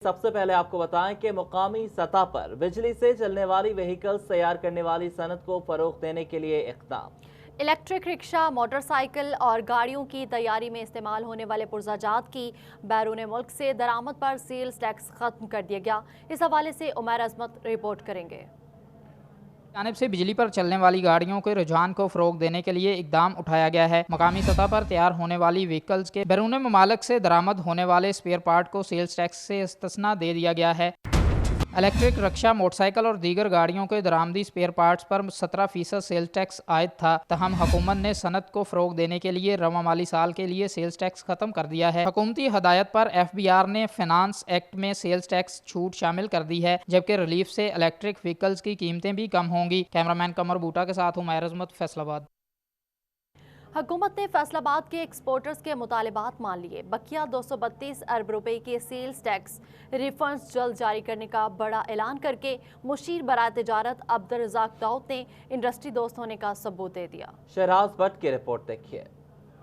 सबसे पहले आपको बताएं कि मुकामी सतह पर बिजली से चलने वाली व्हीकल्स तैयार करने वाली सनत को फरोग देने के लिए इक़दाम। इलेक्ट्रिक रिक्शा, मोटरसाइकिल और गाड़ियों की तैयारी में इस्तेमाल होने वाले पुर्जाजात की बैरून मुल्क से दरामद पर सेल्स टैक्स खत्म कर दिया गया। इस हवाले से उमर अजमत रिपोर्ट करेंगे। जानिब से बिजली पर चलने वाली गाड़ियों के रुझान को फरोग देने के लिए इकदाम उठाया गया है। मकामी सतह पर तैयार होने वाली व्हीकल्स के बैरून ममालिक से दरामद होने वाले स्पेयर पार्ट को सेल्स टैक्स से इस्तिस्ना दे दिया गया है। इलेक्ट्रिक रिक्शा, मोटरसाइकिल और दीगर गाड़ियों के दरामदी स्पेयर पार्ट्स पर 17% सेल्स टैक्स आयद था। तहम हुकूमत ने सनत को फरोग देने के लिए रवा माली साल के लिए सेल्स टैक्स खत्म कर दिया है। हुकूमती हदायत पर FBR ने फाइनेंस एक्ट में सेल्स टैक्स छूट शामिल कर दी है, जबकि रिलीफ से इलेक्ट्रिक व्हीकल्स की कीमतें भी कम होंगी। कैमरामैन कमर बूटा के साथ उमर अजमत, फैसलाबाद। हुकूमत ने फैसलाबाद के एक्सपोर्टर्स के मुतालिबात मान लिए। बकिया 232 अरब रुपए के सेल्स टैक्स रिफंड्स जल्द जारी करने का बड़ा ऐलान करके मुशीर बराए तिजारत अब्दुल रज़ाक दाऊद ने इंडस्ट्री दोस्त होने का सबूत दे दिया। शहराज भट्ट की रिपोर्ट देखिए।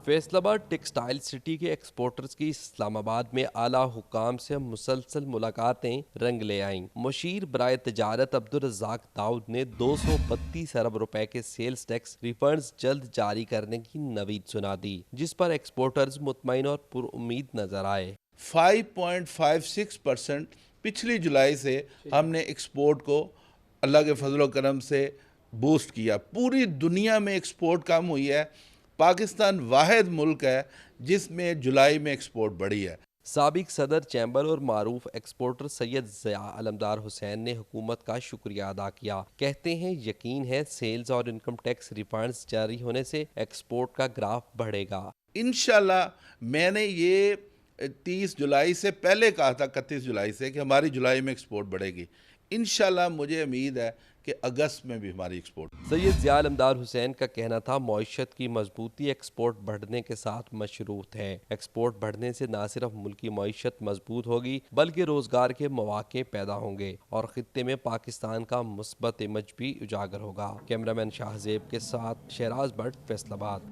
फैसलाबाद टेक्सटाइल सिटी के एक्सपोर्टर्स की इस्लामाबाद में आला हुकाम से मुसलसल मुलाकातें रंग ले आईं। मुशीर बराए तिजारत अब्दुल रज़ाक दाऊद ने 232 अरब रुपए के सेल्स टैक्स रिफंड्स जल्द जारी करने की नवीद सुना दी, जिस पर एक्सपोर्टर्स मुतमईन और पुरुम्मीद नजर आए। 5.56% पिछली जुलाई से हमने एक्सपोर्ट को अल्लाह के फजल करम से बूस्ट किया। पूरी दुनिया में एक्सपोर्ट कम हुई है, पाकिस्तान वाहिद मुल्क है जिसमें जुलाई में एक्सपोर्ट बढ़ी है। साबिक सदर चैम्बर और मारूफ एक्सपोर्टर सैयद ज़िया अलमदार हुसैन ने हुकूमत का शुक्रिया अदा किया। कहते हैं यकीन है सेल्स और इनकम टैक्स रिफंड्स जारी होने से एक्सपोर्ट का ग्राफ बढ़ेगा। इंशाल्लाह मैंने ये 30 जुलाई से पहले कहा था, 31 जुलाई से, कि हमारी जुलाई में एक्सपोर्ट बढ़ेगी। इंशाल्लाह मुझे उम्मीद है कि अगस्त में भी हमारी एक्सपोर्ट। सैयद ज़िया अलमदार हुसैन का कहना था मईशत की मजबूती एक्सपोर्ट बढ़ने के साथ मशरूत है। एक्सपोर्ट बढ़ने से न सिर्फ मुल्की मईशत मजबूत होगी बल्कि रोजगार के मौके पैदा होंगे और खित्ते में पाकिस्तान का मुस्बत इमेज भी उजागर होगा। कैमरामैन शाहजेब के साथ शहराज भट्ट, फैसलाबाद।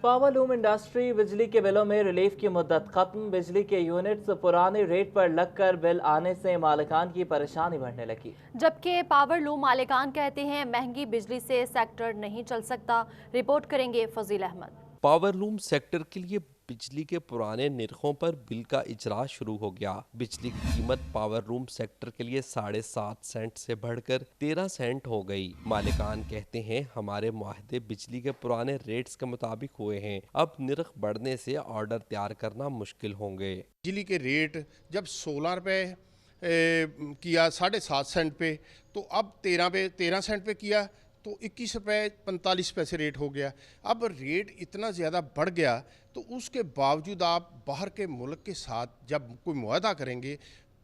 पावरलूम इंडस्ट्री बिजली के बिलों में रिलीफ की मुद्दत खत्म। बिजली के यूनिट्स पुराने रेट पर लगकर बिल आने से मालिकान की परेशानी बढ़ने लगी, जबकि पावरलूम मालिकान कहते हैं महंगी बिजली से सेक्टर नहीं चल सकता। रिपोर्ट करेंगे फजील अहमद। पावरलूम सेक्टर के लिए बिजली के पुराने निरखों पर बिल का इजरा शुरू हो गया। बिजली की कीमत पावर रूम सेक्टर के लिए 7.5 सेंट से बढ़कर 13 सेंट हो गई। मालिकान कहते हैं हमारे मुआहदे बिजली के पुराने रेट्स के मुताबिक हुए हैं, अब निरख बढ़ने से ऑर्डर तैयार करना मुश्किल होंगे। बिजली के रेट जब 16 रुपये किया 7.5 सेंट पे, तो अब 13 सेंट पे किया तो 21 रुपये 45 पैसे रेट हो गया। अब रेट इतना ज़्यादा बढ़ गया तो उसके बावजूद आप बाहर के मुल्क के साथ जब कोई मुआहदा करेंगे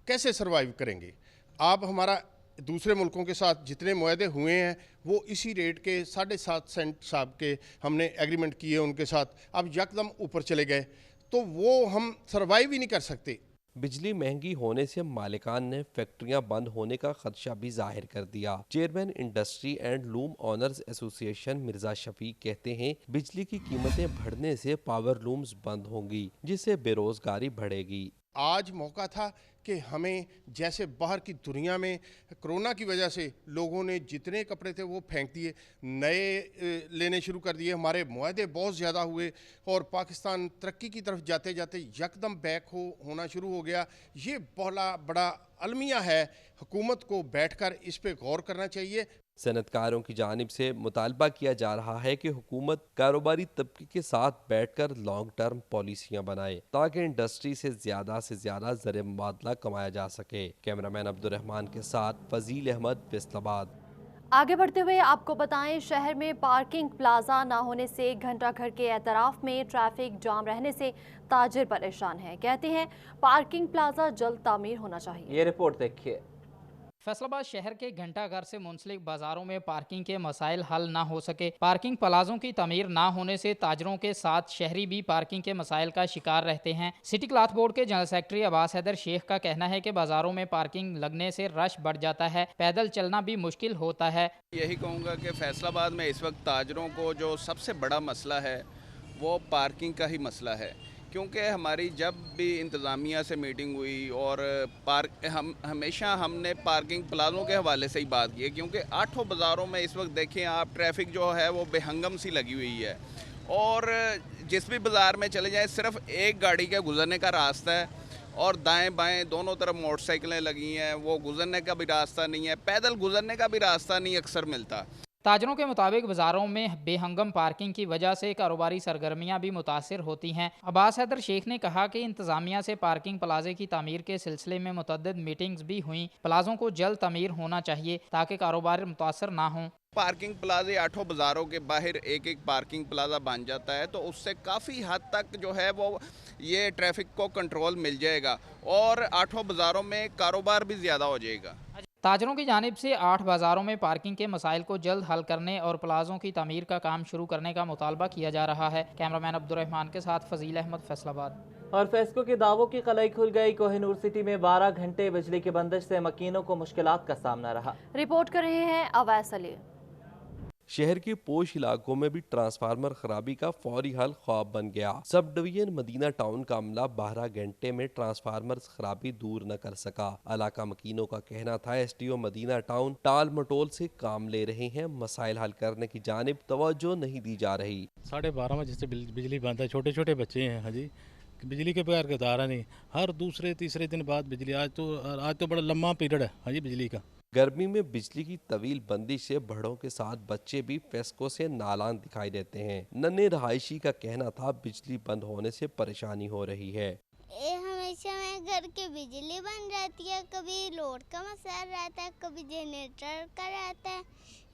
कैसे सरवाइव करेंगे? आप हमारा दूसरे मुल्कों के साथ जितने मुआहदे हुए हैं वो इसी रेट के 7.5 सेंट साहब के हमने एग्रीमेंट किए उनके साथ, अब यकदम ऊपर चले गए तो वो हम सरवाइव ही नहीं कर सकते। बिजली महंगी होने से मालिकान ने फैक्ट्रियां बंद होने का खदशा भी जाहिर कर दिया। Chairman industry and loom owners association Mirza Shafiq कहते हैं बिजली की कीमतें बढ़ने से पावर लूम्स बंद होंगी, जिससे बेरोजगारी बढ़ेगी। आज मौका था कि हमें, जैसे बाहर की दुनिया में कोरोना की वजह से लोगों ने जितने कपड़े थे वो फेंक दिए, नए लेने शुरू कर दिए, हमारे मुआहदे बहुत ज़्यादा हुए और पाकिस्तान तरक्की की तरफ जाते जाते यकदम बैक होना शुरू हो गया। ये बहुत बड़ा अलमिया है, हुकूमत को बैठकर इस पे गौर करना चाहिए। सनतकारों की जानिब से मुतालबा किया जा रहा है कि हुकूमत कारोबारी तबके के साथ बैठकर लॉन्ग टर्म पॉलिसियां बनाए ताकि इंडस्ट्री से ज्यादा ज़र मुबादला कमाया जा सके। कैमरामैन अब्दुल रहमान के साथ फजील अहमद, फैसलाबाद। आगे बढ़ते हुए आपको बताएं, शहर में पार्किंग प्लाजा ना होने से घंटा घर के एतराफ में ट्रैफिक जाम रहने से ताजिर परेशान है। कहते हैं पार्किंग प्लाजा जल्द तामीर होना चाहिए। ये रिपोर्ट देखिए। फैसलाबाद शहर के घंटा घर से मुंसलिक बाजारों में पार्किंग के मसाइल हल ना हो सके। पार्किंग प्लाजों की तमीर ना होने से ताजरों के साथ शहरी भी पार्किंग के मसाइल का शिकार रहते हैं। सिटी क्लॉथ बोर्ड के जनरल सेक्रेटरी अब्बास हैदर शेख का कहना है कि बाजारों में पार्किंग लगने से रश बढ़ जाता है, पैदल चलना भी मुश्किल होता है। यही कहूँगा कि फैसलाबाद में इस वक्त ताजरों को जो सबसे बड़ा मसला है वो पार्किंग का ही मसला है, क्योंकि हमारी जब भी इंतज़ामिया से मीटिंग हुई और हम ने पार्किंग प्लाज़ों के हवाले से ही बात की है, क्योंकि आठों बाज़ारों में इस वक्त देखें आप ट्रैफिक जो है वो बेहंगम सी लगी हुई है और जिस भी बाज़ार में चले जाएं सिर्फ एक गाड़ी के गुज़रने का रास्ता है और दाएं बाएं दोनों तरफ मोटरसाइकिलें लगी हैं, वो गुज़रने का भी रास्ता नहीं है, पैदल गुज़रने का भी रास्ता नहीं अक्सर मिलता। ताजरों के मुताबिक बाज़ारों में बेहंगम पार्किंग की वजह से कारोबारी सरगर्मियां भी मुतासिर होती हैं। अब्बास हैदर शेख ने कहा कि इंतज़ामिया से पार्किंग प्लाजे की तामीर के सिलसिले में मुतअद्दिद मीटिंग्स भी हुई। प्लाजों को जल्द तामीर होना चाहिए ताकि कारोबार मुतासर ना हों। पार्किंग प्लाजे आठों बाज़ारों के बाहर एक एक पार्किंग प्लाजा बन जाता है तो उससे काफ़ी हद तक जो है वो ये ट्रैफिक को कंट्रोल मिल जाएगा और आठों बाज़ारों में कारोबार भी ज़्यादा हो जाएगा। ताजरों की जानिब से 8 बाज़ारों में पार्किंग के मसाइल को जल्द हल करने और प्लाजों की तामीर का काम शुरू करने का मुतालबा किया जा रहा है। कैमरामैन अब्दुर्रहमान के साथ फजील अहमद, फैसलाबाद। और फेस्को के दावों की कलाई खुल गई। कोहिनूर सिटी में 12 घंटे बिजली की बंदिश से मकीनों को मुश्किलात का सामना रहा। रिपोर्ट कर रहे हैं अवैस अली। शहर के पोश इलाकों में भी ट्रांसफार्मर खराबी का फौरी हल ख्वाब बन गया। सब डिवीजन मदीना टाउन का अमला 12 घंटे में ट्रांसफार्मर खराबी दूर न कर सका। इलाका मकीनों का कहना था SDO मदीना टाउन टाल मटोल से काम ले रहे हैं, मसाइल हल करने की जानिब तवज्जो नहीं दी जा रही। 12:30 बजे से बिजली बंद है, छोटे छोटे बच्चे हैं। हाँ जी, बिजली के बगैर गुजारा नहीं। हर दूसरे तीसरे दिन बाद बिजली। आज तो बड़ा लंबा पीरियड है हाँ जी बिजली का। गर्मी में बिजली की तवील बंदिश से बड़ों के साथ बच्चे भी फेस्को से नालान दिखाई देते हैं। नन्हे रहायशी का कहना था बिजली बंद होने से परेशानी हो रही है। हमेशा में घर की बिजली बंद रहती है, कभी लोड का मसला रहता है, कभी जनरेटर का रहता है,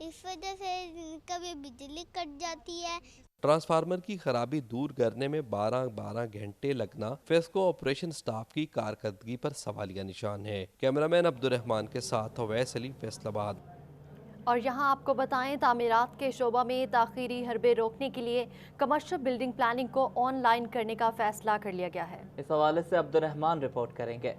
इस वजह से कभी बिजली कट जाती है। ट्रांसफार्मर की खराबी दूर करने में 12 घंटे लगना फेस्को ऑपरेशन स्टाफ की कारकर्दगी पर सवालिया निशान है। कैमरामैन अब्दुर्रहमान के साथ अवैस अली, फैसलाबाद। और यहाँ आपको बताएं, तामीरात के शोबा में ताखीरी हरबे रोकने के लिए कमर्शियल बिल्डिंग प्लानिंग को ऑनलाइन करने का फैसला कर लिया गया है। इस हवाले से अब्दुर्रहमान रिपोर्ट करेंगे।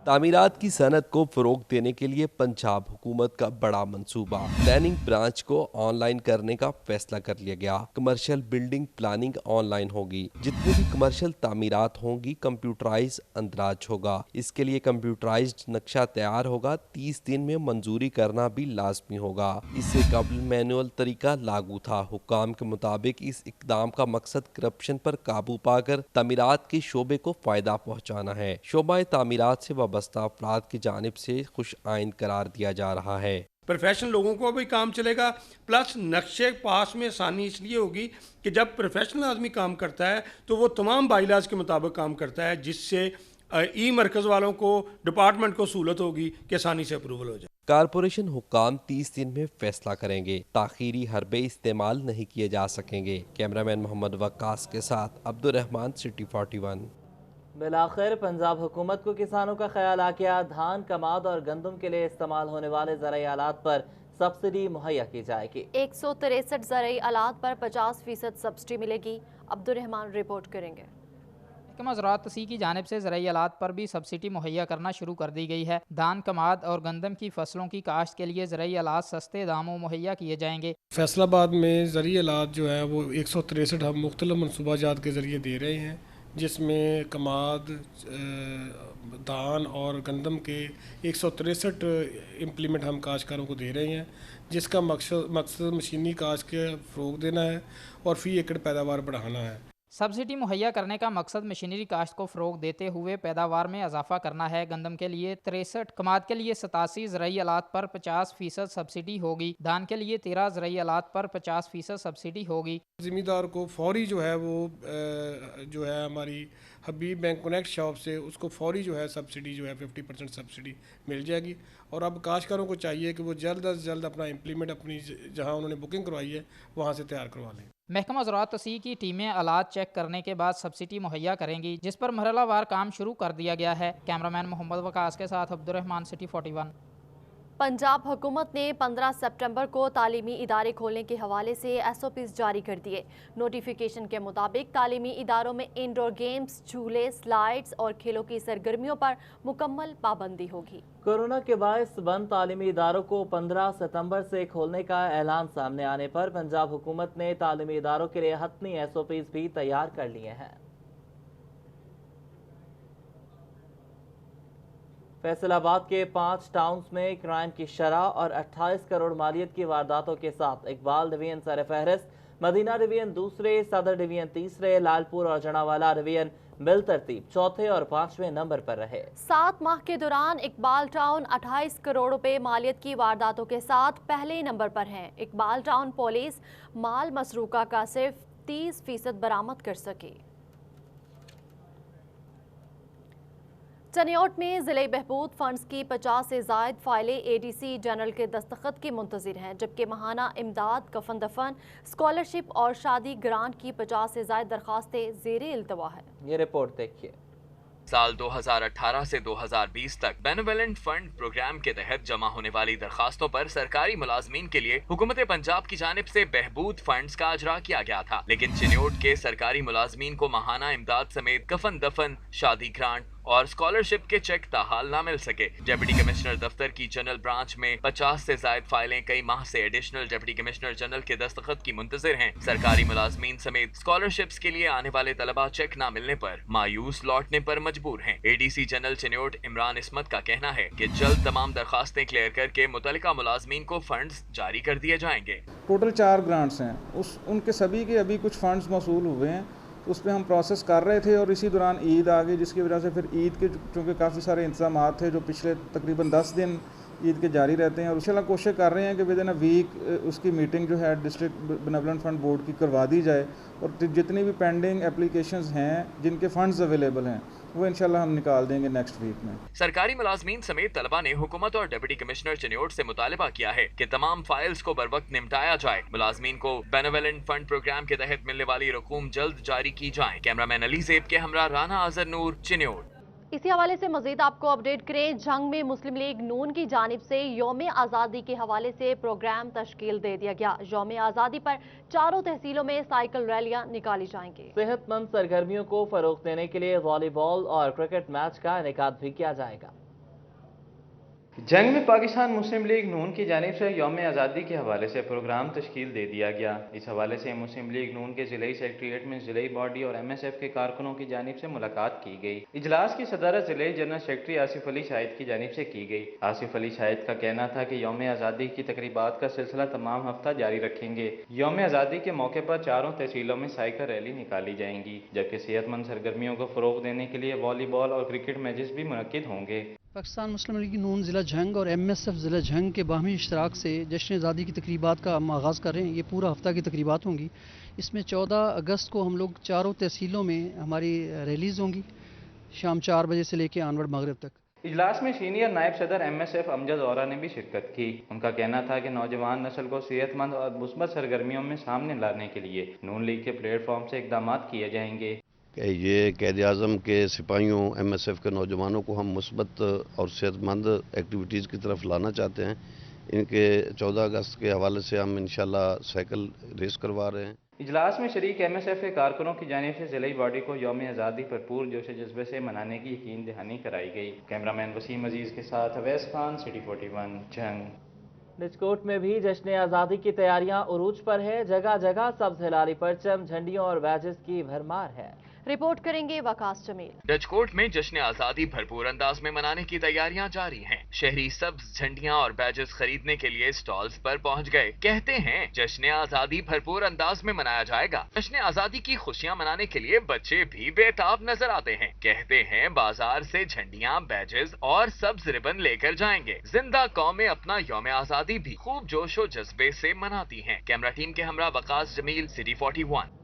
तामीरात की सनत को फरोग देने के लिए पंजाब हुकूमत का बड़ा मंसूबा। प्लानिंग ब्रांच को ऑनलाइन करने का फैसला कर लिया गया। कमर्शियल बिल्डिंग प्लानिंग ऑनलाइन होगी। जितनी भी कमर्शियल तामीरात होंगी कंप्यूटराइज अंदराज होगा। इसके लिए कंप्यूटराइज्ड नक्शा तैयार होगा। 30 दिन में मंजूरी करना भी लाजमी होगा। इससे कबल मैनुअल तरीका लागू था। हुक्काम के मुताबिक इस इकदाम का मकसद करप्शन पर काबू पाकर तामीरात के शोबे को फायदा पहुँचाना है। शोबा तामीरात से वाबस्ता अफराद की जानिब से खुश आइंद करार दिया जा रहा है। प्रोफेशनल लोगों को भी काम चलेगा, प्लस नक्शे पास में आसानी इसलिए होगी कि जब प्रोफेशनल आदमी काम करता है तो वो तमाम बाइलाज के मुताबिक काम करता है, जिससे ई मरकज़ वालों को, डिपार्टमेंट को सहूलत होगी कि आसानी से अप्रूवल हो जाए। कारपोरेशन हुक्काम 30 दिन में फैसला करेंगे। ताखीरी हरबे इस्तेमाल नहीं किए जा सकेंगे। कैमरामैन मोहम्मद वक्कास के साथ अब्दुर्रहमान, सिटी 41। बिलाखिर पंजाब हुकूमत को किसानों का ख्याल आ गया। धान, कमाद और गंदम के लिए इस्तेमाल होने वाले ज़राई आलात पर सब्सिडी मुहैया की जाएगी। 163 ज़राई आलात पर 50% सब्सिडी मिलेगी। अब्दुर्रहमान रिपोर्ट करेंगे। महकमा ज़राअत तसीह की जानिब से ज़राई आलात पर भी सब्सिडी मुहैया करना शुरू कर दी गई है। धान, कमाद और गंदम की फसलों की काश्त के लिए ज़राई आलात सस्ते दामों मुहैया किए जाएंगे। फैसलाबाद में ज़राई आलात जो है वो 163 हम मुख्तलिफ मनसूबाजात के ज़रिए दे रहे हैं, जिसमें कमाद, धान और गंदम के 163 इम्प्लीमेंट हम काश्तकारों को दे रहे हैं, जिसका मकसद मशीनी काश्त के फ़रोग देना है और फ़ी एकड़ पैदावार बढ़ाना है। सब्सिडी मुहैया करने का मकसद मशीनरी काश्त को फ़रोग देते हुए पैदावार में इजाफा करना है। गंदम के लिए 63, कमाद के लिए 87 ज़राई आलात पर 50% सब्सिडी होगी। धान के लिए 13 ज़राई आलात पर 50% सब्सिडी होगी। ज़मींदार को फौरी जो है वो जो है हमारी हबीब बैंक कनेक्ट शॉप से उसको फौरी जो है सब्सिडी जो है 50% सब्सिडी मिल जाएगी। और अब काश्तकारों को चाहिए कि वो जल्द अज जल्द अपना इम्प्लीमेंट अपनी जहाँ उन्होंने बुकिंग करवाई है वहाँ से तैयार करवा लें। महकमा ज़राअत तसीह की टीमें आलात चेक करने के बाद सब्सिडी मुहैया करेंगी, जिस पर मरहलावार काम शुरू कर दिया गया है। कैमरामैन मोहम्मद वकास के साथ अब्दुर्रहमान, सिटी 41। पंजाब हुकूमत ने 15 सितंबर को तालीमी इदारे खोलने के हवाले से SOPs जारी कर दिए। नोटिफिकेशन के मुताबिक तालीमी इदारों में इंडोर गेम्स, झूले, स्लाइड्स और खेलों की सरगर्मियों पर मुकम्मल पाबंदी होगी। कोरोना के बायस बंद तालीमी इदारों को 15 सितंबर से खोलने का ऐलान सामने आने पर पंजाब हुकूमत ने तालीमी इदारों के लिए हतमी SOPs भी तैयार कर लिए हैं। फैसल आबाद के 5 टाउन्स में क्राइम की शरह और 28 करोड़ मालियत की वारदातों के साथ इकबाल डिवीजन सरफहरिस्त, मदीना डिवीजन दूसरे, सदर डिवीजन तीसरे, लालपुर और जनावाला डिवीजन बिल तरतीब चौथे और 5वें नंबर पर रहे। 7 माह के दौरान इकबाल टाउन 28 करोड़ रुपए मालियत की वारदातों के साथ पहले नंबर पर है। इकबाल टाउन पुलिस माल मसरूका का सिर्फ 30% बरामद कर सकी। चनियोट में जिले बहबूद फंड्स की 50 से ज़ायद फाइलें एडीसी जनरल के दस्तखत की मुंतज़िर हैं, जबकि माहाना इमदाद, कफन दफन, स्कॉलरशिप और शादी ग्रांट की 50 से ज़ायद दरखास्तें ज़ेरे इल्तवा है। ये रिपोर्ट देखिए। साल 2018 से 2020 तक बेनेवोलेंट फंड प्रोग्राम के तहत जमा होने वाली दरखास्तों पर सरकारी मुलाजमीन के लिए हुकूमत पंजाब की जानिब से बहबूद फंड्स का अजरा किया गया था, लेकिन चिन्योट के सरकारी मुलाजमीन को माहाना इमदाद समेत कफन दफन, शादी ग्रांट और स्कॉलरशिप के चेक ताहाल ना मिल सके। डिप्टी कमिश्नर दफ्तर की जनरल ब्रांच में 50 से जायद फाइलें कई माह से एडिशनल डिप्टी कमिश्नर जनरल के दस्तखत की मुंतजिर हैं। सरकारी मुलाजमीन समेत स्कॉलरशिप्स के लिए आने वाले तलबा चेक ना मिलने पर मायूस लौटने पर मजबूर हैं। एडीसी जनरल चिन्योट इमरान इस्मत का कहना है कि जल्द तमाम दरखास्तें क्लियर करके मुतल्लिका मुलाजमीन को फंड्स जारी कर दिए जाएंगे। टोटल 4 ग्रांट्स हैं, उनके सभी के अभी कुछ फंड्स मौसूल हुए हैं, उस पर हम प्रोसेस कर रहे थे और इसी दौरान ईद आ गई, जिसकी वजह से फिर ईद के चूँकि काफ़ी सारे इंतजाम थे जो पिछले तकरीबन 10 दिन ईद के जारी रहते हैं, और इंशाल्लाह कोशिश कर रहे हैं कि विद इन अ वीक उसकी मीटिंग जो है डिस्ट्रिक्ट बेनेवोलेंट फंड बोर्ड की करवा दी जाए, और जितनी भी पेंडिंग एप्लीकेशंस हैं जिनके फंड्स अवेलेबल हैं वो इंशाल्लाह हम निकाल देंगे नेक्स्ट वीक में। सरकारी मुलाजमीन समेत तलबा ने हुकूमत और डिप्टी कमिश्नर चिन्योट से मुतालिबा किया है कि तमाम फाइल्स को बर वक्त निपटाया जाए। मुलाजमीन को बेनेवोलेंट फंड प्रोग्राम के तहत मिलने वाली रकूम जल्द जारी की जाए। कैमरामैन अली ज़ेब के हमरा राना आजर नूर, चिन्योट। इसी हवाले से मजीद आपको अपडेट करें। जंग में मुस्लिम लीग नून की जानिब से यौम आज़ादी के हवाले से प्रोग्राम तश्कील दे दिया गया। यौम आज़ादी पर चारों तहसीलों में साइकिल रैलियां निकाली जाएंगी। सेहतमंद सरगर्मियों को फरोग देने के लिए वॉलीबॉल और क्रिकेट मैच का इनेकाद भी किया जाएगा। जंग में पाकिस्तान मुस्लिम लीग नून की जानिब से यौम आज़ादी के हवाले से प्रोग्राम तश्कील दे दिया गया। इस हवाले से मुस्लिम लीग नून के ज़िले सेक्रेटरीट में ज़िले बॉडी और MSF के कारकुनों की जानिब से मुलाकात की गई। इजलास की सदारत ज़िले जनरल सेक्रेटरी आसिफ अली शाहिद की जानिब से की गई। आसिफ अली शाहिद का कहना था कि यौम आज़ादी की तकरीबात का सिलसिला तमाम हफ्ता जारी रखेंगे। यौम आज़ादी के मौके पर चारों तहसीलों में साइकिल रैली निकाली जाएंगी, जबकि सेहतमंद सरगर्मियों को फ़रोग देने के लिए वॉलीबॉल और क्रिकेट मैचेस भी मुनक्किद होंगे। पाकिस्तान मुस्लिम लीग नून ज़िला झंग और MSF ज़िला झंग के बाहमी इश्तराक से जश्न आज़ादी की तकरीबात का हम आगाज़ कर रहे हैं। ये पूरा हफ्ता की तकरीबात होंगी। इसमें 14 अगस्त को हम लोग चारों तहसीलों में हमारी रैलीज़ होंगी, शाम 4 बजे से लेकर आनवर मगरिब तक। इजलास में सीनियर नायब सदर MSF अमजद औरा ने भी शिरकत की। उनका कहना था कि नौजवान नस्ल को सेहतमंद और मुस्बत सरगर्मियों में सामने लाने के लिए नून लीग के प्लेटफॉर्म से इकदाम किए जाएंगे। कि ये क़ायद आज़म के सिपाहियों MSF के नौजवानों को हम मुस्बत और सेहतमंद एक्टिविटीज़ की तरफ लाना चाहते हैं। इनके 14 अगस्त के हवाले से हम इंशाल्लाह साइकिल रेस करवा रहे हैं। इजलास में शरीक MSF के कारकुनों की जानिब से ज़िले बॉडी को यौम आज़ादी भरपूर जोश जज्बे से मनाने की यकीन दहानी कराई गई। कैमरामैन वसीम अजीज़ के साथ अवैस खान, सिटी 41, जंग। निचकोट में भी जश्न आज़ादी की तैयारियां उरूज पर है। जगह जगह सब्ज हिलाली परचम, झंडियों और बैजेस की भरमार है। रिपोर्ट करेंगे वकास जमील। डचकोट में जश्न आज़ादी भरपूर अंदाज में मनाने की तैयारियां जारी हैं। शहरी सब्ज झंडियां और बैजेस खरीदने के लिए स्टॉल्स पर पहुंच गए। कहते हैं जश्न आज़ादी भरपूर अंदाज में मनाया जाएगा। जश्न आज़ादी की खुशियां मनाने के लिए बच्चे भी बेताब नजर आते हैं। कहते हैं बाजार से झंडियां, बैजेस और सब्ज रिबन लेकर जाएंगे। जिंदा कौमें अपना यौम आज़ादी भी खूब जोशो जज्बे से मनाती हैं। कैमरा टीम के हमरा वकास जमील, सिटी 41।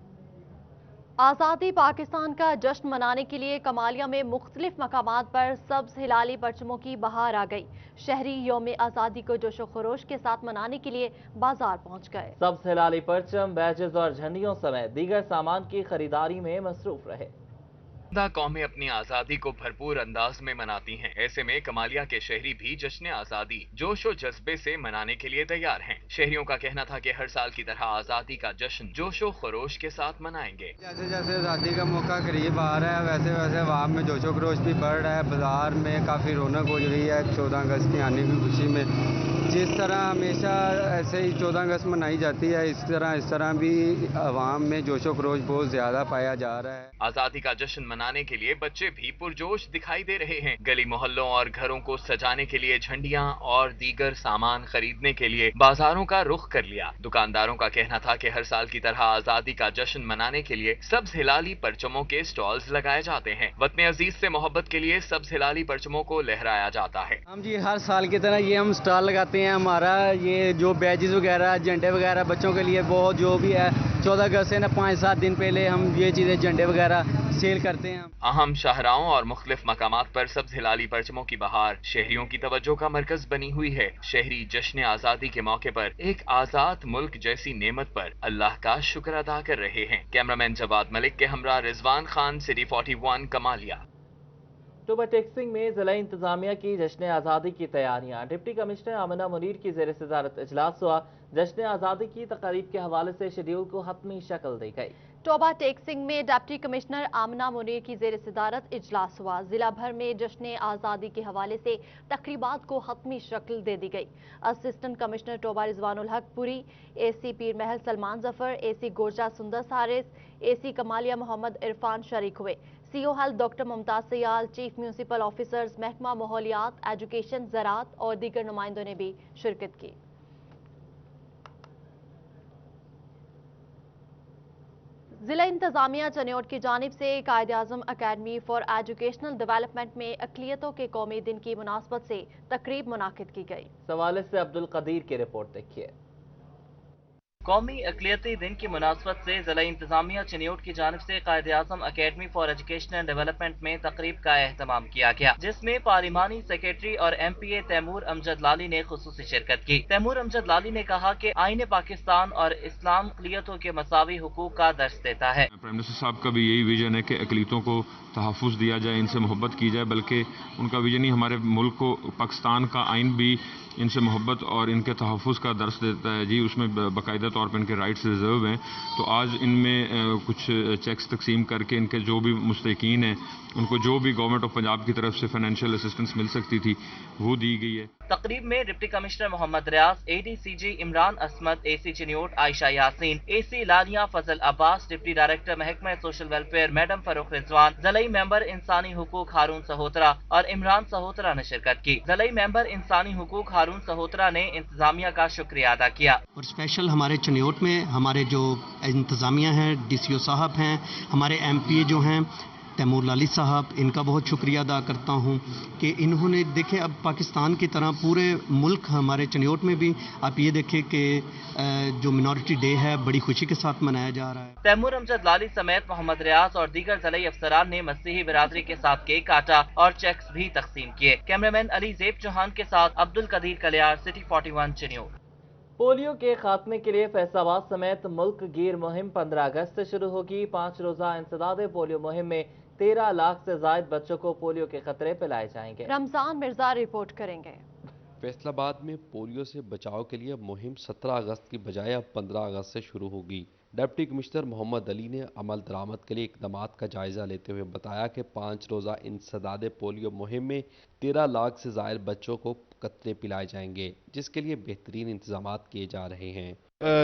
आज़ादी पाकिस्तान का जश्न मनाने के लिए कमालिया में मुख्तलिफ मकामात पर सब्ज हिलाली परचमों की बहार आ गई। शहरी यौम आज़ादी को जोशो खरोश के साथ मनाने के लिए बाजार पहुंच गए। सब्ज हिलाली परचम, बैजेस और झंडियों समेत दीगर सामान की खरीदारी में मसरूफ रहे। कौमें अपनी आज़ादी को भरपूर अंदाज में मनाती हैं। ऐसे में कमालिया के शहरी भी जश्न आज़ादी जोशो जज्बे से मनाने के लिए तैयार हैं। शहरियों का कहना था कि हर साल की तरह आज़ादी का जश्न जोशो खरोश के साथ मनाएंगे। जैसे जैसे आज़ादी का मौका करीब आ रहा है वैसे वैसे अवाम में जोशो खरोश भी बढ़ रहा है। बाजार में काफ़ी रौनक हो रही है 14 अगस्त की आने की खुशी में। जिस तरह हमेशा ऐसे ही 14 अगस्त मनाई जाती है इस तरह भी अवाम में जोशो खरोश बहुत ज़्यादा पाया जा रहा है। आज़ादी का जश्न मनाने के लिए बच्चे भी पुरजोश दिखाई दे रहे हैं। गली मोहल्लों और घरों को सजाने के लिए झंडियां और दीगर सामान खरीदने के लिए बाजारों का रुख कर लिया। दुकानदारों का कहना था कि हर साल की तरह आजादी का जश्न मनाने के लिए सब्ज हिलाली परचमों के स्टॉल्स लगाए जाते हैं। वतन अजीज से मोहब्बत के लिए सब्ज हिलाली परचमों को लहराया जाता है। हम जी हर साल की तरह ये हम स्टॉल लगाते हैं। हमारा ये जो बैजेस वगैरह झंडे वगैरह बच्चों के लिए बहुत जो भी है 14 अगस्त से ना 5-7 दिन पहले हम ये चीज़ें झंडे वगैरह सेल करते हैं। अहम शाहराओं और मुख्तलिफ मकामात पर सब्ज हिलाली परचमों की बहार शहरियों की तवज्जो का मरकज बनी हुई है। शहरी जश्न आज़ादी के मौके पर एक आज़ाद मुल्क जैसी नेमत पर अल्लाह का शुक्र अदा कर रहे हैं। कैमरामैन जवाद मलिक के हमरा रिजवान खान, सिटी 41 कमालिया। टोबा टेक्सिंग में जिला इंतजामिया की जश्न आज़ादी की तैयारियां। डिप्टी कमिश्नर आमना मुनीर की ज़ेर सदारत इजलास हुआ। जश्न आज़ादी की तकारीब के हवाले से शेड्यूल को हतमी शक्ल दी गई। टोबा टेक्सिंग में डिप्टी कमिश्नर आमना मुनीर की ज़ेर सदारत इजलास हुआ। जिला भर में जश्न आज़ादी के हवाले से तकरीबात को हतमी शक्ल दे दी गई। असिस्टेंट कमिश्नर टोबा रिजवानुल हक पुरी, AC पीर महल सलमान जफर, AC गोरजा सुंदर सारिस, AC कमालिया मोहम्मद इरफान शरीक हुए। CO health doctor Mumtaz Sayal, chief municipal officers, महकमा माहौलियात, एजुकेशन, ज़राअत और दीगर नुमाइंदों ने भी शिरकत की। जिला इंतजामिया चनियोट की जानिब से Quaid-e-Azam academy for educational development में अक़लियतों के कौमी दिन की मुनासबत से तकरीब मुनाकिद की गई। सवाले से अब्दुल कदीर की रिपोर्ट देखिए। कौमी अक़लियती दिन की मुनासबत से ज़िला इंतजामिया चनियोट की जानिब से Quaid-e-Azam academy for educational development में तकरीब का एहतमाम किया गया, जिसमें पार्लिमानी सेक्रेटरी और MPA तैमूर अमजद लाली ने खुसूसी शिरकत की। तैमूर अमजद लाली ने कहा कि आईन पाकिस्तान और इस्लाम अक़लियतों के मसावी हुकूक का दर्स देता है। प्राइम मिनिस्टर साहब का भी यही विजन है कि अक़लियतों को तहफ़्फ़ुज़ दिया जाए, इनसे मोहब्बत की जाए, बल्कि उनका विजन ही हमारे मुल्क को पाकिस्तान का आइन भी इनसे मोहब्बत और इनके तहफ़्फ़ुज़ का दर्स देता है जी। उसमें बाकायदा तौर पर इनके राइट्स रिजर्व हैं। तो आज इनमें कुछ चेक्स तकसीम करके इनके जो भी मुस्तकीन हैं उनको जो भी गवर्नमेंट ऑफ पंजाब की तरफ से फाइनेंशियल असिस्टेंस मिल सकती थी वो दी गई है। तकरीब में deputy commissioner Mohammad Riaz, ADCG Imran Asmat, AC Chiniot Ayesha Yasin, AC Lalian Fazal Abbas, deputy director महकमा social welfare madam Farrukh Rizwan, ज़िलाई मेंबर इंसानी हुकूक हारून सहोत्रा और इमरान सहोत्रा ने शिरकत की। ज़िलाई मेंबर इंसानी हुकूक हारून सहोत्रा ने इंतजामिया का शुक्रिया अदा किया। और स्पेशल हमारे चनियोट में हमारे जो इंतजामिया हैं, DCO साहब हैं, हमारे MPA जो हैं तैमूर लाली साहब, इनका बहुत शुक्रिया अदा करता हूं कि इन्होंने देखे अब पाकिस्तान की तरह पूरे मुल्क हमारे चनियोट में भी आप ये देखें कि जो मिनॉरिटी डे है बड़ी खुशी के साथ मनाया जा रहा है। तैमूर अमजद लाली समेत मोहम्मद रियाज और दीगर ज़िलाई अफसरान ने मसीही बिरादरी के साथ केक काटा और चेक्स भी तकसीम किए। कैमरामैन अली ज़ेब चौहान के साथ अब्दुल कदीर कलियार, सिटी 41 चनियोट। पोलियो के खात्मे के लिए फैसलाबाद समेत मुल्क गिर मुहिम 15 अगस्त से शुरू होगी। 5 रोज़ा इंसदाद पोलियो मुहिम में 13 लाख से ज़ायद बच्चों को पोलियो के खतरे पिलाए जाएंगे। रमजान मिर्जा रिपोर्ट करेंगे। फैसलाबाद में पोलियो से बचाव के लिए मुहिम 17 अगस्त की बजाय अब 15 अगस्त से शुरू होगी। डिप्टी कमिश्नर मोहम्मद अली ने अमल दरामद के लिए इक़दामात का जायज़ा लेते हुए बताया कि 5 रोज़ा इंसदाद पोलियो मुहिम में 13 लाख से ज़ायद बच्चों को कतरे पिलाए जाएंगे, जिसके लिए बेहतरीन इंतज़ामात किए जा रहे हैं।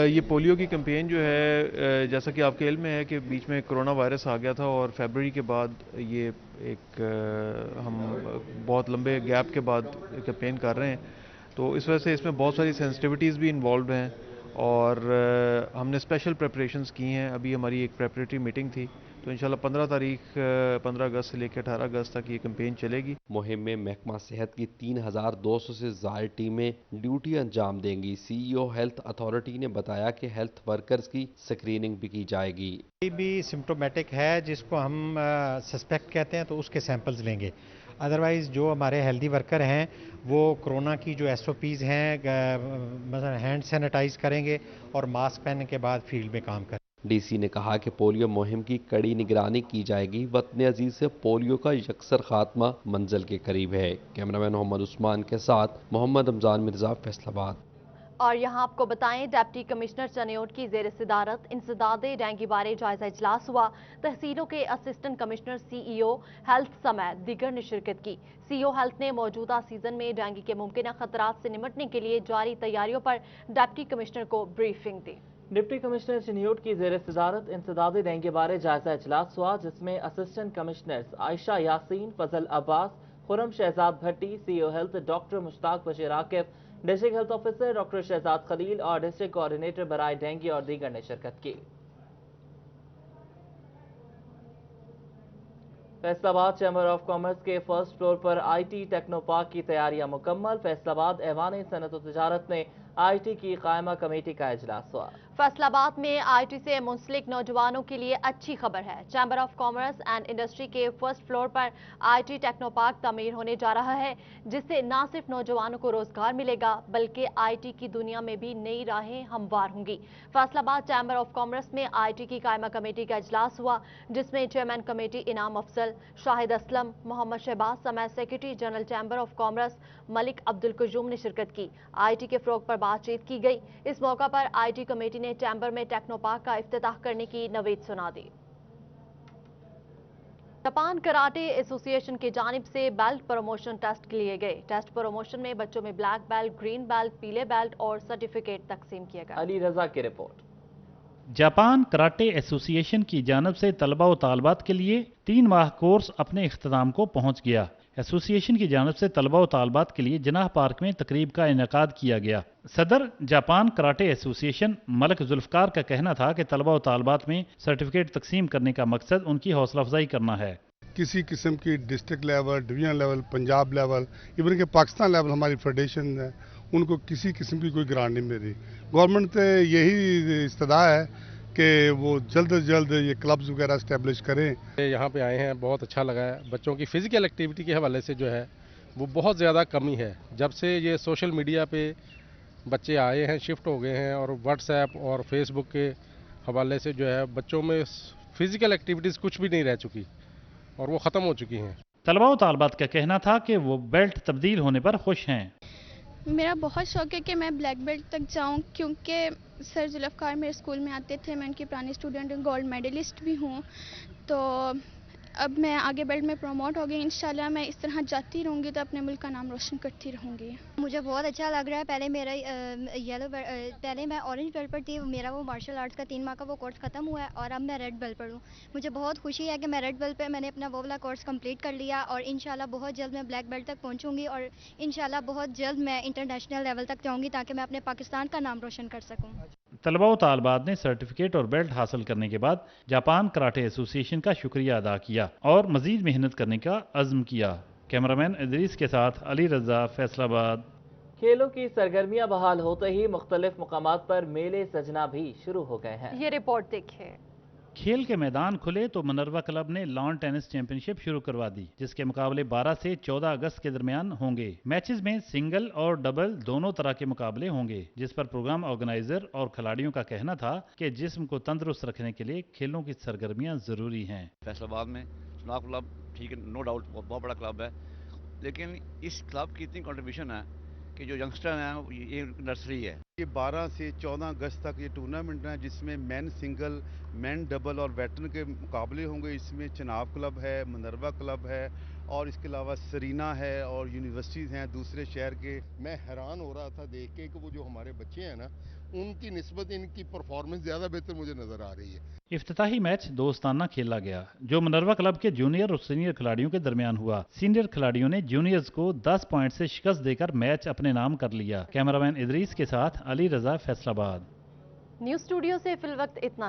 ये पोलियो की कैंपेन जो है, जैसा कि आपके इल्म में है कि बीच में कोरोना वायरस आ गया था और फरवरी के बाद ये एक हम बहुत लंबे गैप के बाद कैंपेन कर रहे हैं, तो इस वजह से इसमें बहुत सारी सेंसिटिविटीज़ भी इन्वॉल्व हैं और हमने स्पेशल प्रेपरेशंस की हैं। अभी हमारी एक प्रेपरेटरी मीटिंग थी, तो इंशाल्लाह 15 अगस्त से लेकर 18 अगस्त तक ये कैंपेन चलेगी। मुहिम में महकमा सेहत की 3200 से ज़ायद टीमें ड्यूटी अंजाम देंगी। CEO हेल्थ अथॉरिटी ने बताया कि हेल्थ वर्कर्स की स्क्रीनिंग भी की जाएगी। कोई भी सिम्टोमेटिक है जिसको हम सस्पेक्ट कहते हैं तो उसके सैंपल्स लेंगे। अदरवाइज़ जो हमारे हेल्दी वर्कर हैं वो कोरोना की जो SOPs हैं, मतलब हैंड सैनिटाइज करेंगे और मास्क पहनने के बाद फील्ड में काम करेंगे। DC ने कहा कि पोलियो मुहिम की कड़ी निगरानी की जाएगी। वतन अजीज से पोलियो का यकसर खात्मा मंजिल के करीब है। कैमरामैन मोहम्मद उस्मान के साथ मोहम्मद रमजान मिर्जा, फैसलाबाद। और यहाँ आपको बताएं, डिप्टी कमिश्नर चनियोट की ज़ेर सदारत इंसदाद डेंगू बारे जायजा इजलास हुआ। तहसीलों के असिस्टेंट कमिश्नर, CEO हेल्थ समेत दीगर ने शिरकत की। CO हेल्थ ने मौजूदा सीजन में डेंगू के मुमकिन खतरात से निपटने के लिए जारी तैयारियों पर डिप्टी कमिश्नर को ब्रीफिंग दी। डिप्टी कमिश्नर चिन्यूट की ज़ेर सदारत इंसदादी डेंगू बारे जायजा इजलास हुआ, जिसमें assistant commissioners Ayesha Yasin, Fazal Abbas, Khurram Shahzad Bhatti, CEO health doctor Mushtaq Bashir Aqib, district health officer doctor Shahzad Khalil और डिस्ट्रिक्ट कोऑर्डिनेटर बराए डेंगू और दीगर ने शिरकत की। फैसलाबाद चैम्बर ऑफ कॉमर्स के फर्स्ट फ्लोर पर आईटी टेक्नो पार्क की तैयारियां मुकम्मल। फैसलाबाद ऐवान सनत व तिजारत में आईटी की कायमा कमेटी का इजलास हुआ। फैसलाबाद में आईटी से मुंसलिक नौजवानों के लिए अच्छी खबर है। Chamber of commerce and industry के फर्स्ट फ्लोर पर आईटी टेक्नो पार्क तमीर होने जा रहा है, जिससे न सिर्फ नौजवानों को रोजगार मिलेगा बल्कि आईटी की दुनिया में भी नई राहें हमवार होंगी। फैसलाबाद चैम्बर ऑफ कॉमर्स में आईटी की कायमा कमेटी का इजलास हुआ, जिसमें चेयरमैन कमेटी इनाम अफजल, शाहिद असलम, मोहम्मद शहबाज समेत secretary general chamber of commerce Malik Abdul Qayyum ने शिरकत की। आईटी के फरोग पर बातचीत की गई। इस मौका पर आईटी कमेटी ने चैम्बर में टेक्नो पार्क का इफ्तिताह करने की नवीद सुना दी। जापान कराटे एसोसिएशन की जानिब से बेल्ट प्रमोशन टेस्ट लिए गए। टेस्ट प्रमोशन में बच्चों में ब्लैक बेल्ट, ग्रीन बेल्ट, पीले बेल्ट और सर्टिफिकेट तकसीम किए गए। अली रजा की रिपोर्ट। जापान कराटे एसोसिएशन की जानिब से तलबा व तालबात के लिए 3 माह कोर्स अपने इख्तिताम को पहुंच गया। एसोसिएशन की जानिब से तलबा व तालबात के लिए जनाह पार्क में तकरीब का इनेकाद किया गया। सदर Japan karate association Malak Zulfiqar का कहना था कि तलबा व तालबात में सर्टिफिकेट तकसीम करने का मकसद उनकी हौसला अफजाई करना है। किसी किस्म की district level, division level, Punjab level, even के पाकिस्तान लेवल हमारी फेडरेशन है, उनको किसी किस्म की कोई ग्रांट नहीं मिल रही। गवर्नमेंट से यही इस्तदा है कि वो जल्द से जल्द ये क्लब्स वगैरह इस्टेब्लिश करें। यहाँ पे आए हैं, बहुत अच्छा लगा है। बच्चों की फिजिकल एक्टिविटी के हवाले से जो है वो बहुत ज़्यादा कमी है। जब से ये सोशल मीडिया पे बच्चे आए हैं, शिफ्ट हो गए हैं, और व्हाट्सएप और फेसबुक के हवाले से जो है बच्चों में फिजिकल एक्टिविटीज़ कुछ भी नहीं रह चुकी और वो ख़त्म हो चुकी हैं। तलबा व तालबात का कहना था कि वो बेल्ट तब्दील होने पर खुश हैं। मेरा बहुत शौक है कि मैं ब्लैक बेल्ट तक जाऊं, क्योंकि सर जुल्फकार मेरे स्कूल में आते थे। मैं उनकी पुरानी स्टूडेंट हूँ, गोल्ड मेडलिस्ट भी हूँ। तो अब मैं आगे बेल्ट में प्रमोट हो गई। इंशाल्लाह मैं इस तरह जाती रहूँगी तो अपने मुल्क का नाम रोशन करती रहूँगी। मुझे बहुत अच्छा लग रहा है। पहले मेरा पहले मैं ऑरेंज बेल्ट पर थी। मेरा वो मार्शल आर्ट्स का 3 माह का वो कोर्स ख़त्म हुआ है और अब मैं रेड बेल्ट पर हूँ। मुझे बहुत खुशी है कि मैं रेड बेल्ट पर मैंने अपना वो वाला कोर्स कंप्लीट कर लिया और इंशाल्लाह बहुत जल्द मैं ब्लैक बेल्ट तक पहुँचूँगी और इंशाल्लाह बहुत जल्द मैं इंटरनेशनल लेवल तक जाऊँगी ताकि मैं अपने पाकिस्तान का नाम रोशन कर सकूँ। तलबा व तालबात ने सर्टिफिकेट और बेल्ट हासिल करने के बाद जापान कराटे एसोसिएशन का शुक्रिया अदा किया और मजीद मेहनत करने का अज़्म किया। कैमरामैन इदरीस के साथ अली रजा, फैसलाबाद। खेलों की सरगर्मियां बहाल होते ही मुख्तलिफ मुकामात पर मेले सजना भी शुरू हो गए हैं। ये रिपोर्ट देखिए। खेल के मैदान खुले तो मिनर्वा क्लब ने लॉन टेनिस चैंपियनशिप शुरू करवा दी, जिसके मुकाबले 12 से 14 अगस्त के दरमियान होंगे। मैचेस में सिंगल और डबल दोनों तरह के मुकाबले होंगे, जिस पर प्रोग्राम ऑर्गेनाइजर और खिलाड़ियों का कहना था कि जिस्म को तंदुरुस्त रखने के लिए खेलों की सरगर्मियां जरूरी हैं। फैसलाबाद में सुनाफ क्लब ठीक है, नो डाउट बहुत बड़ा क्लब है, लेकिन इस क्लब की इतनी कंट्रीब्यूशन है कि जो यंगस्टर हैं ये नर्सरी है। ये 12 से 14 अगस्त तक ये टूर्नामेंट है, जिसमें मैन सिंगल, मैन डबल और वेटरन के मुकाबले होंगे। इसमें चनाब क्लब है, मिनर्वा क्लब है और इसके अलावा सरीना है और यूनिवर्सिटीज़ हैं दूसरे शहर के। मैं हैरान हो रहा था देख के कि वो जो हमारे बच्चे हैं ना, उनकी निस्बत इनकी परफॉर्मेंस ज़्यादा बेहतर मुझे नज़र आ रही है। इफ्तिताही मैच दोस्ताना खेला गया, जो मिनर्वा क्लब के जूनियर और सीनियर खिलाड़ियों के दरमियान हुआ। सीनियर खिलाड़ियों ने जूनियर्स को 10 पॉइंट से शिकस्त देकर मैच अपने नाम कर लिया। कैमरामैन इदरीस के साथ अली रजा, फैसलाबाद। न्यूज़ स्टूडियो से फिल वक्त इतना है।